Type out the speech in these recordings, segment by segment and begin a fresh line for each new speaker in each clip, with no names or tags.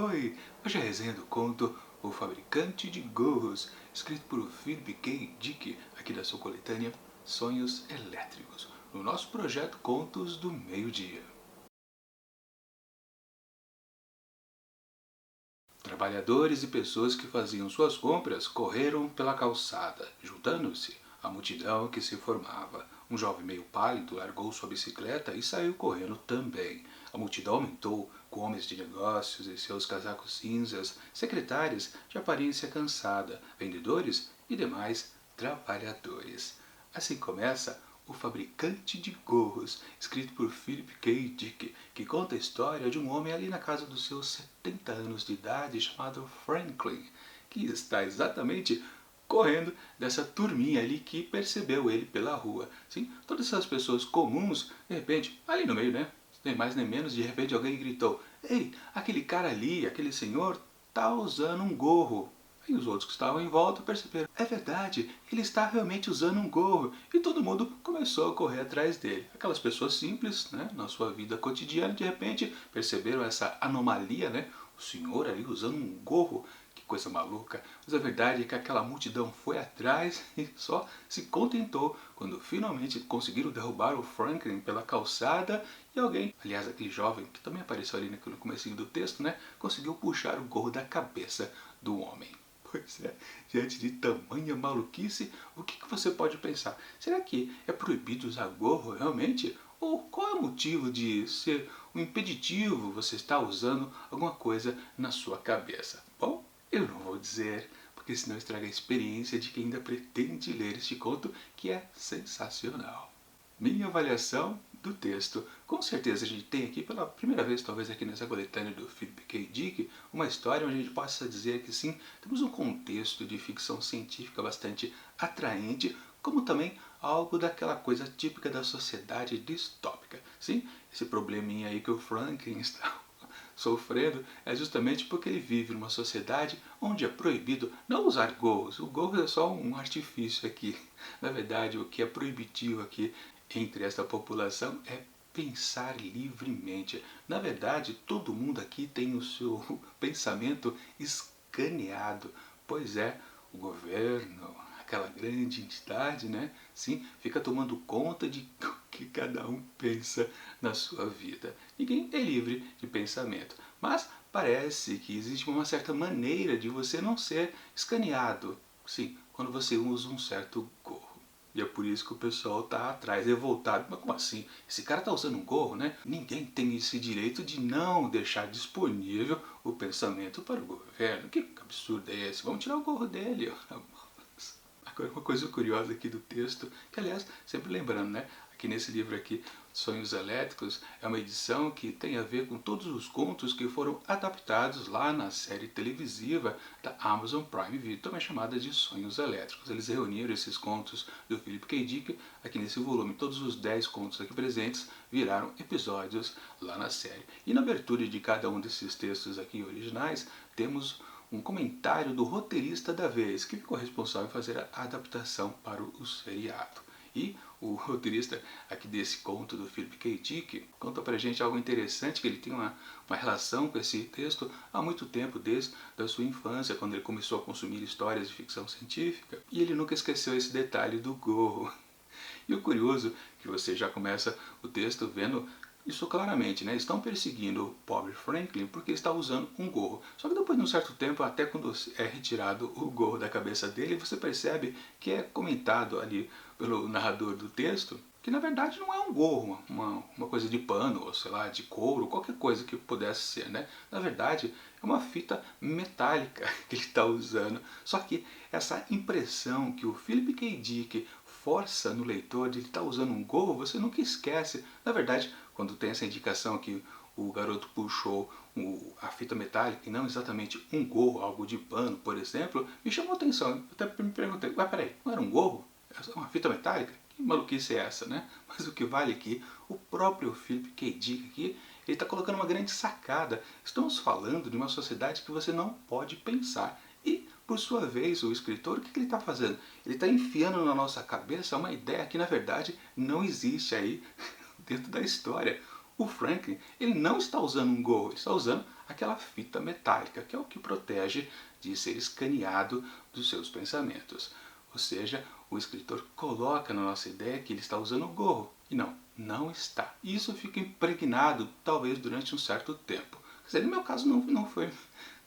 Oi, hoje é a resenha do conto O Fabricante de Gorros, escrito por Philip K. Dick, aqui da sua coletânea Sonhos Elétricos, no nosso projeto Contos do Meio-Dia. Trabalhadores e pessoas que faziam suas compras correram pela calçada, juntando-se à multidão que se formava. Um jovem meio pálido largou sua bicicleta e saiu correndo também. A multidão aumentou, com homens de negócios em seus casacos cinzas, secretárias de aparência cansada, vendedores e demais trabalhadores. Assim começa O Fabricante de Gorros, escrito por Philip K. Dick, que conta a história de um homem ali na casa dos seus 70 anos de idade chamado Franklin, que está exatamente correndo dessa turminha ali que percebeu ele pela rua. Sim, todas essas pessoas comuns, de repente, ali no meio, né? Nem mais nem menos, de repente alguém gritou: "Ei, aquele cara ali, aquele senhor, tá usando um gorro." E os outros que estavam em volta perceberam: é verdade, ele está realmente usando um gorro. E todo mundo começou a correr atrás dele. Aquelas pessoas simples, né, na sua vida cotidiana, de repente perceberam essa anomalia, né? O senhor ali usando um gorro. Que coisa maluca. Mas a verdade é que aquela multidão foi atrás e só se contentou quando finalmente conseguiram derrubar o Franklin pela calçada e alguém, aliás aquele jovem que também apareceu ali no comecinho do texto, né, conseguiu puxar o gorro da cabeça do homem. Pois é, diante de tamanha maluquice, o que você pode pensar? Será que é proibido usar gorro realmente? Ou qual é o motivo de ser um impeditivo você estar usando alguma coisa na sua cabeça? Bom, eu não vou dizer, porque senão estraga a experiência de quem ainda pretende ler este conto, que é sensacional. Minha avaliação do texto. Com certeza a gente tem aqui, pela primeira vez talvez aqui nessa coletânea do Philip K. Dick, uma história onde a gente possa dizer que sim, temos um contexto de ficção científica bastante atraente, como também algo daquela coisa típica da sociedade distópica. Sim, esse probleminha aí que o Franklin está sofrendo é justamente porque ele vive numa sociedade onde é proibido não usar gorros. O gorro é só um artifício aqui. Na verdade, o que é proibitivo aqui entre esta população é pensar livremente. Na verdade, todo mundo aqui tem o seu pensamento escaneado. Pois é, o governo, aquela grande entidade, né? Sim, fica tomando conta de o que cada um pensa na sua vida. Ninguém é livre de pensamento. Mas parece que existe uma certa maneira de você não ser escaneado. Sim, quando você usa um certo gorro. E é por isso que o pessoal tá atrás, revoltado. Mas como assim? Esse cara tá usando um gorro, né? Ninguém tem esse direito de não deixar disponível o pensamento para o governo. Que absurdo é esse? Vamos tirar o gorro dele. Agora uma coisa curiosa aqui do texto, que aliás, sempre lembrando, né? Aqui nesse livro aqui, Sonhos Elétricos, é uma edição que tem a ver com todos os contos que foram adaptados lá na série televisiva da Amazon Prime Video, também chamada de Sonhos Elétricos. Eles reuniram esses contos do Philip K. Dick aqui nesse volume. Todos os 10 contos aqui presentes viraram episódios lá na série. E na abertura de cada um desses textos aqui originais, temos um comentário do roteirista da vez, que ficou responsável em fazer a adaptação para o seriado. E o roteirista aqui desse conto do Philip K. Dick conta pra gente algo interessante, que ele tem uma relação com esse texto há muito tempo, desde a sua infância, quando ele começou a consumir histórias de ficção científica, e ele nunca esqueceu esse detalhe do gorro. E o curioso é que você já começa o texto vendo isso claramente, né? Estão perseguindo o pobre Franklin porque ele está usando um gorro. Só que depois de um certo tempo, até quando é retirado o gorro da cabeça dele, você percebe que é comentado ali pelo narrador do texto que na verdade não é um gorro, uma coisa de pano, ou sei lá, de couro, qualquer coisa que pudesse ser, né? Na verdade, é uma fita metálica que ele está usando. Só que essa impressão que o Philip K. Dick força no leitor de ele estar usando um gorro, você nunca esquece. Na verdade, quando tem essa indicação que o garoto puxou a fita metálica e não exatamente um gorro, algo de pano, por exemplo, me chamou a atenção. Eu até me perguntei, mas peraí, não era um gorro? É uma fita metálica? Que maluquice é essa, né? Mas o que vale aqui, o próprio Philip K. Dick aqui, ele está colocando uma grande sacada. Estamos falando de uma sociedade que você não pode pensar. E, por sua vez, o escritor, o que ele está fazendo? Ele está enfiando na nossa cabeça uma ideia que, na verdade, não existe aí dentro da história. O Franklin, ele não está usando um gorro, ele está usando aquela fita metálica, que é o que protege de ser escaneado dos seus pensamentos. Ou seja, o escritor coloca na nossa ideia que ele está usando o gorro. E não, não está. E isso fica impregnado, talvez, durante um certo tempo. Quer dizer, no meu caso não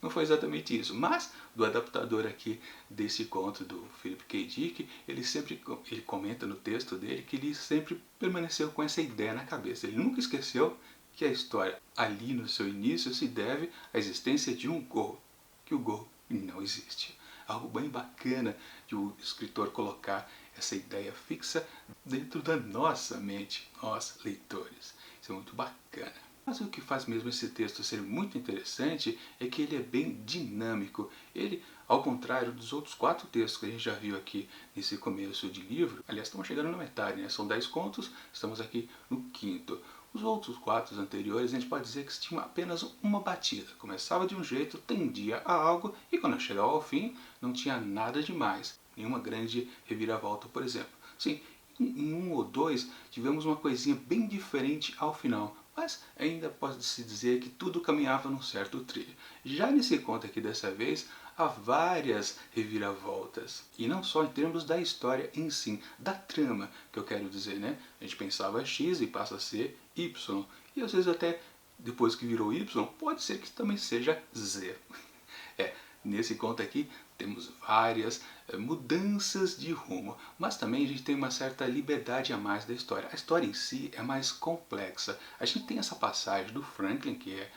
foi exatamente isso, mas do adaptador aqui desse conto do Philip K. Dick, ele comenta no texto dele que ele sempre permaneceu com essa ideia na cabeça. Ele nunca esqueceu que a história ali no seu início se deve à existência de um gorro, que o gorro não existe. Algo bem bacana de o escritor colocar essa ideia fixa dentro da nossa mente, nós leitores. Isso é muito bacana. Mas o que faz mesmo esse texto ser muito interessante é que ele é bem dinâmico. Ele, ao contrário dos outros 4 textos que a gente já viu aqui nesse começo de livro, aliás, estamos chegando na metade, né? São 10 contos, estamos aqui no 5º. Os outros 4 anteriores, a gente pode dizer que tinha apenas uma batida. Começava de um jeito, tendia a algo, e quando chegava ao fim, não tinha nada demais. Nenhuma grande reviravolta, por exemplo. Sim, em um ou dois, tivemos uma coisinha bem diferente ao final, mas ainda pode-se dizer que tudo caminhava num certo trilho. Já nesse conto aqui dessa vez, há várias reviravoltas. E não só em termos da história em si, da trama, que eu quero dizer, né? A gente pensava X e passa a ser Y. E às vezes até, depois que virou Y, pode ser que também seja Z. Nesse conto aqui temos várias mudanças de rumo, mas também a gente tem uma certa liberdade a mais da história. A história em si é mais complexa. A gente tem essa passagem do Franklin, que é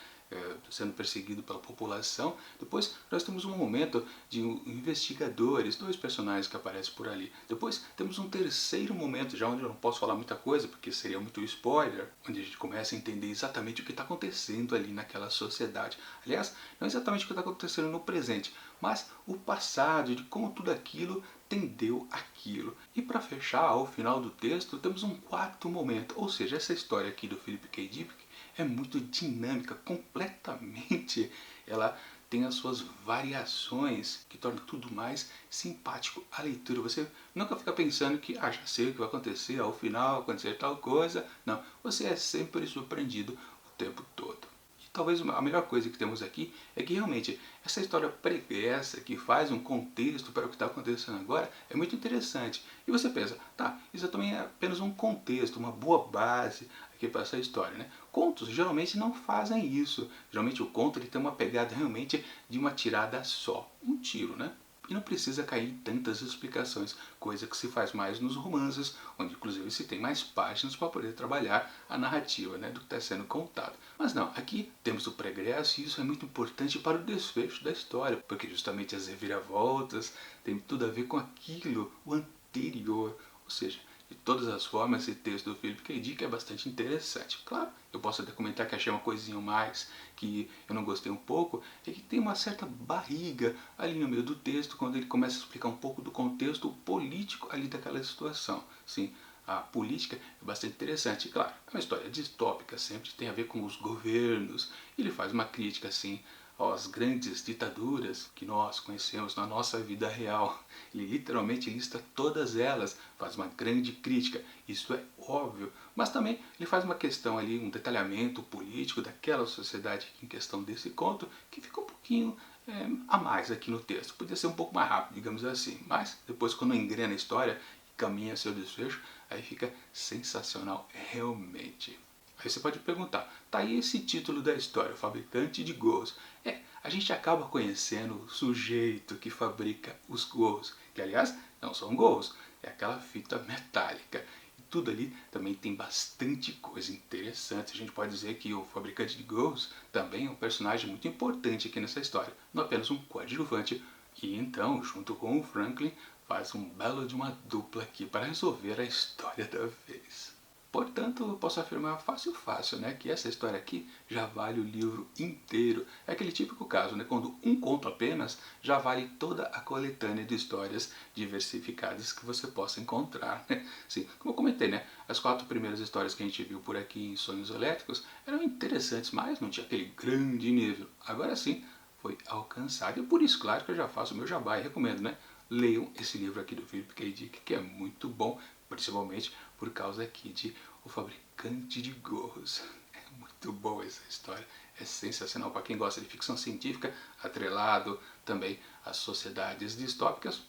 sendo perseguido pela população. Depois nós temos um momento de investigadores, 2 personagens que aparecem por ali. Depois temos um terceiro momento, já onde eu não posso falar muita coisa, porque seria muito spoiler, onde a gente começa a entender exatamente o que está acontecendo ali naquela sociedade. Aliás, não exatamente o que está acontecendo no presente, mas o passado, de como tudo aquilo tendeu aquilo. E para fechar, ao final do texto, temos um 4º momento, ou seja, essa história aqui do Philip K. Dick é muito dinâmica, completamente. Ela tem as suas variações que tornam tudo mais simpático à leitura. Você nunca fica pensando que, já sei o que vai acontecer, ao final vai acontecer tal coisa. Não, você é sempre surpreendido o tempo todo. E talvez a melhor coisa que temos aqui é que realmente essa história pregressa, que faz um contexto para o que está acontecendo agora, é muito interessante. E você pensa, tá, isso também é apenas um contexto, uma boa base aqui para essa história, né? Contos geralmente não fazem isso. Geralmente o conto ele tem uma pegada realmente de uma tirada só, um tiro, né? E não precisa cair em tantas explicações, coisa que se faz mais nos romances, onde inclusive se tem mais páginas para poder trabalhar a narrativa, né, do que está sendo contado. Mas não, aqui temos o pregresso e isso é muito importante para o desfecho da história, porque justamente as reviravoltas têm tudo a ver com aquilo, o anterior. Ou seja, de todas as formas, esse texto do Philip K. Dick é bastante interessante. Claro, eu posso até comentar que achei uma coisinha mais que eu não gostei um pouco, é que tem uma certa barriga ali no meio do texto, quando ele começa a explicar um pouco do contexto político ali daquela situação. Sim, a política é bastante interessante. Claro, é uma história distópica, sempre tem a ver com os governos. Ele faz uma crítica, assim, às grandes ditaduras que nós conhecemos na nossa vida real. Ele literalmente lista todas elas, faz uma grande crítica, isso é óbvio, mas também ele faz uma questão ali, um detalhamento político daquela sociedade em questão desse conto, que fica um pouquinho a mais aqui no texto. Podia ser um pouco mais rápido, digamos assim, mas depois quando engrena a história e caminha seu desfecho, aí fica sensacional realmente. Aí você pode perguntar, tá aí esse título da história, o fabricante de gorros. A gente acaba conhecendo o sujeito que fabrica os gorros, que aliás não são gorros, é aquela fita metálica. E tudo ali também tem bastante coisa interessante. A gente pode dizer que o fabricante de gorros também é um personagem muito importante aqui nessa história, não apenas um coadjuvante. E então, junto com o Franklin, faz um belo de uma dupla aqui para resolver a história da vez. Portanto, eu posso afirmar fácil, né, que essa história aqui já vale o livro inteiro. É aquele típico caso, né, quando um conto apenas já vale toda a coletânea de histórias diversificadas que você possa encontrar. Né? Sim, como eu comentei, né, as 4 primeiras histórias que a gente viu por aqui em Sonhos Elétricos eram interessantes, mas não tinha aquele grande nível. Agora sim, foi alcançado. E por isso, claro, que eu já faço o meu jabá e recomendo, né? Leiam esse livro aqui do Philip K. Dick, que é muito bom, principalmente por causa aqui de O Fabricante de Gorros. É muito boa essa história. É sensacional para quem gosta de ficção científica, atrelado também às sociedades distópicas.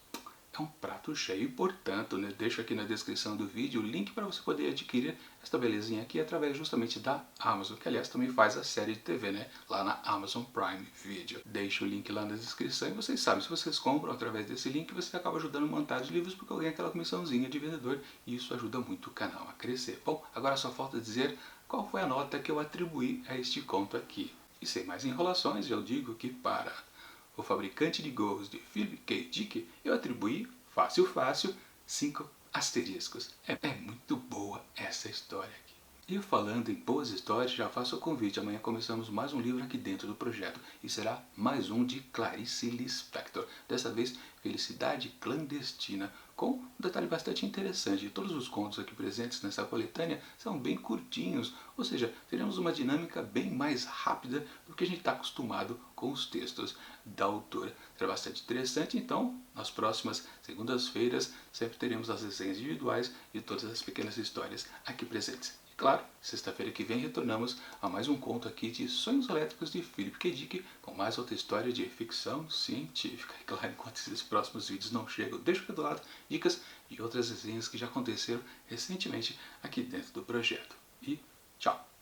É um prato cheio e, portanto, deixo aqui na descrição do vídeo o link para você poder adquirir esta belezinha aqui através justamente da Amazon, que aliás também faz a série de TV, lá na Amazon Prime Video. Deixo o link lá na descrição e vocês sabem, se vocês compram através desse link, você acaba ajudando a montar os livros porque eu ganho aquela comissãozinha de vendedor e isso ajuda muito o canal a crescer. Bom, agora só falta dizer qual foi a nota que eu atribuí a este conto aqui. E sem mais enrolações, eu digo que para O Fabricante de Gorros de Philip K. Dick, eu atribuí, fácil, 5 asteriscos. É muito boa essa história aqui. E falando em boas histórias, já faço o convite. Amanhã começamos mais um livro aqui dentro do projeto. E será mais um de Clarice Lispector. Dessa vez, Felicidade Clandestina. Com um detalhe bastante interessante. Todos os contos aqui presentes nessa coletânea são bem curtinhos. Ou seja, teremos uma dinâmica bem mais rápida do que a gente está acostumado com os textos da autora. Será bastante interessante. Então, nas próximas segundas-feiras, sempre teremos as resenhas individuais de todas as pequenas histórias aqui presentes. Claro, sexta-feira que vem retornamos a mais um conto aqui de Sonhos Elétricos de Philip K. Dick, com mais outra história de ficção científica. E claro, enquanto esses próximos vídeos não chegam, deixo aqui do lado dicas de outras resenhas que já aconteceram recentemente aqui dentro do projeto. E tchau!